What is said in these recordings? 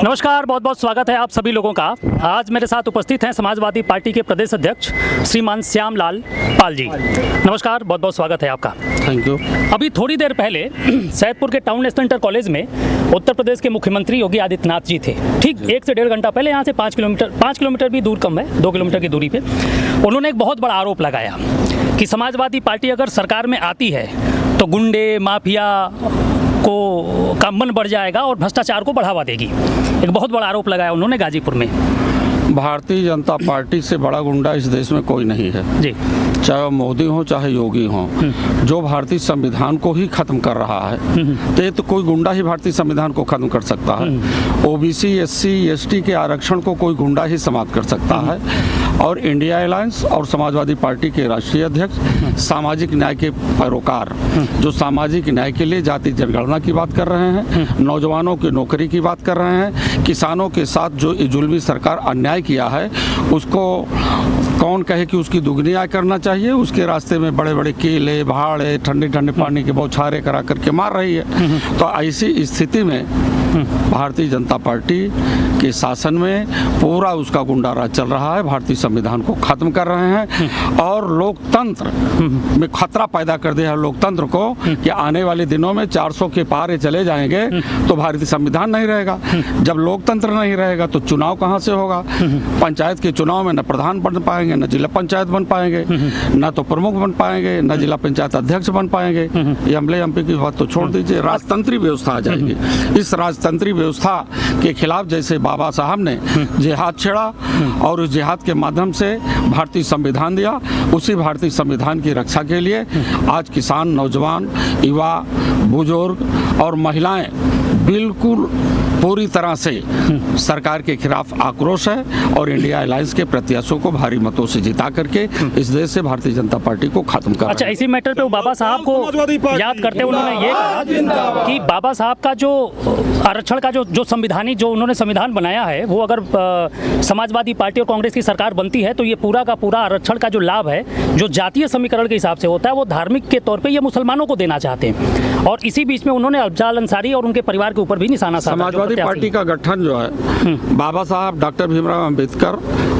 नमस्कार, बहुत बहुत स्वागत है आप सभी लोगों का। आज मेरे साथ उपस्थित हैं समाजवादी पार्टी के प्रदेश अध्यक्ष श्रीमान श्यामलाल पाल जी। नमस्कार, बहुत बहुत स्वागत है आपका। Thank you. अभी थोड़ी देर पहले सैदपुर के टाउन नेशनल इंटर कॉलेज में उत्तर प्रदेश के मुख्यमंत्री योगी आदित्यनाथ जी थे। ठीक 1 से 1.5 घंटा पहले, यहाँ से 5 किलोमीटर भी दूर कम है, 2 किलोमीटर की दूरी पे उन्होंने एक बहुत बड़ा आरोप लगाया कि समाजवादी पार्टी अगर सरकार में आती है तो गुंडे माफिया को का मन बढ़ जाएगा और भ्रष्टाचार को बढ़ावा देगी। एक बहुत बड़ा आरोप लगाया उन्होंने गाजीपुर में। भारतीय जनता पार्टी से बड़ा गुंडा इस देश में कोई नहीं है जी, चाहे वो मोदी हो चाहे योगी हो। जो भारतीय संविधान को ही खत्म कर रहा है तो कोई गुंडा ही भारतीय संविधान को खत्म कर सकता है। ओबीसी एससी एसटी के आरक्षण को कोई गुंडा ही समाप्त कर सकता है। और इंडिया अलायंस और समाजवादी पार्टी के राष्ट्रीय अध्यक्ष सामाजिक न्याय के पैरोकार जो सामाजिक न्याय के लिए जाति जनगणना की बात कर रहे हैं, नौजवानों की नौकरी की बात कर रहे हैं, किसानों के साथ जो जुल्मी सरकार अन्याय किया है उसको कौन कहे कि उसकी दुगनी आय करना चाहिए। उसके रास्ते में बड़े बड़े केले भाड़े ठंडे ठंडे पानी के बौछारे करा करके मार रही है। तो ऐसी स्थिति में भारतीय जनता पार्टी के शासन में पूरा उसका गुंडा राज चल रहा है। भारतीय संविधान को खत्म कर रहे हैं और लोकतंत्र में खतरा पैदा कर दिया है लोकतंत्र को कि आने वाले दिनों में 400 के पारे चले जाएंगे तो भारतीय संविधान नहीं रहेगा। जब लोकतंत्र नहीं रहेगा तो चुनाव कहाँ से होगा। पंचायत के चुनाव में न प्रधान बन पाएंगे, न जिला पंचायत बन पाएंगे, न तो प्रमुख बन पाएंगे, न जिला पंचायत अध्यक्ष बन पाएंगे। एमएलए एमपी की बात तो छोड़ दीजिए, राजतंत्री व्यवस्था आ जाएगी। इस राजतंत्री व्यवस्था के खिलाफ जैसे बाबा साहब ने जिहाद छेड़ा और उस जिहाद के माध्यम से भारतीय संविधान दिया, उसी भारतीय संविधान की रक्षा के लिए आज किसान, नौजवान, युवा, बुजुर्ग और महिलाएं बिल्कुल पूरी तरह से सरकार के खिलाफ आक्रोश है और इंडिया अलायंस के प्रत्याशियों को भारी मतों से जिता करके इस देश से भारतीय जनता पार्टी को खत्म कर। अच्छा, इसी मैटर पे वो बाबा साहब को याद करते उन्होंने ये कहा कि बाबा साहब का जो आरक्षण का जो संविधानिक जो उन्होंने संविधान बनाया है वो अगर समाजवादी पार्टी और कांग्रेस की सरकार बनती है तो ये पूरा का पूरा आरक्षण का जो लाभ है जो जातीय समीकरण के हिसाब से होता है वो धार्मिक के तौर पर ये मुसलमानों को देना चाहते हैं। और इसी बीच में उन्होंने अफजाल अंसारी और उनके परिवार के ऊपर भी निशाना साधा। समाजवादी पार्टी का गठन जो है बाबा साहब डॉक्टर भीमराव अंबेडकर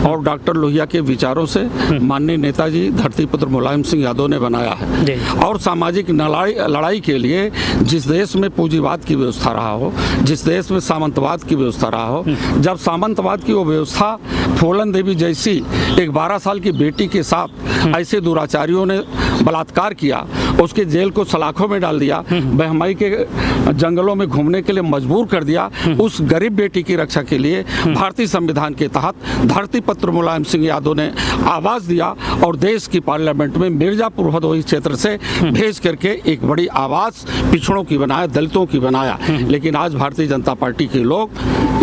और डॉक्टर लोहिया के विचारों से माननीय नेताजी धरतीपुत्र मुलायम सिंह यादव ने बनाया है। और सामाजिक लड़ाई के लिए जिस देश में पूंजीवाद की व्यवस्था रहा हो, जिस देश में सामंतवाद की व्यवस्था रहा हो, जब सामंतवाद की वो व्यवस्था फूलन देवी जैसी एक 12 साल की बेटी के साथ ऐसे दुराचारियों ने बलात्कार किया, उसके जेल को सलाखों में डाल दिया, बहमाई के जंगलों में घूमने के लिए मजबूर कर दिया, उस गरीब बेटी की रक्षा के लिए भारतीय संविधान के तहत धरतीपुत्र मुलायम सिंह यादव ने आवाज दिया और देश की पार्लियामेंट में मिर्जापुर भदोही क्षेत्र से भेज करके एक बड़ी आवाज पिछड़ों की बनाया, दलितों की बनाया। लेकिन आज भारतीय जनता पार्टी के लोग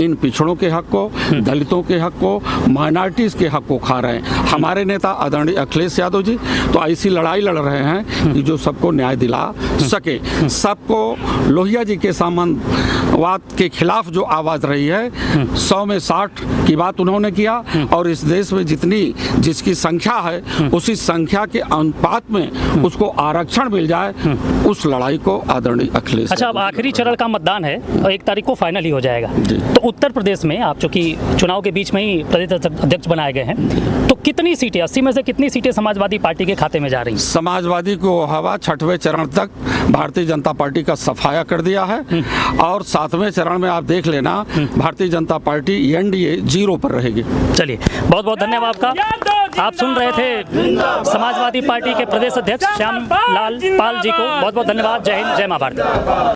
इन पिछड़ों के हक को, दलितों के हक को, माइनॉरिटीज के हक को खा रहे हैं। हमारे नेता आदरणीय अखिलेश यादव जी तो ऐसी लड़ाई लड़ रहे हैं कि जो सबको न्याय दिला सके। सबको लोहिया जी के सामंतवाद के खिलाफ जो आवाज रही है 100 में 60 की बात उन्होंने किया और इस देश में जिसकी संख्या है उसी संख्या के अनुपात में उसको आरक्षण मिल जाए, उस लड़ाई को आदरणीय अखिलेश। अच्छा, अब आखिरी चरण का मतदान है और 1 तारीख को फाइनल ही हो जाएगा। तो उत्तर प्रदेश में आप चूंकि चुनाव के बीच में ही प्रदेश अध्यक्ष बनाए गए हैं तो कितनी सीटें 80 में से कितनी सीटें समाजवादी पार्टी के खाते में जा रही हैं? समाजवादी को हवा 6वें चरण तक भारतीय जनता पार्टी का सफाया कर दिया है और 7वें चरण में आप देख लेना भारतीय जनता पार्टी एनडीए 0 पर रहेगी। चलिए, बहुत बहुत धन्यवाद आपका। आप सुन रहे थे समाजवादी पार्टी के प्रदेश अध्यक्ष श्यामलाल पाल जी को। बहुत बहुत धन्यवाद। जय हिंद, जय मां भारती।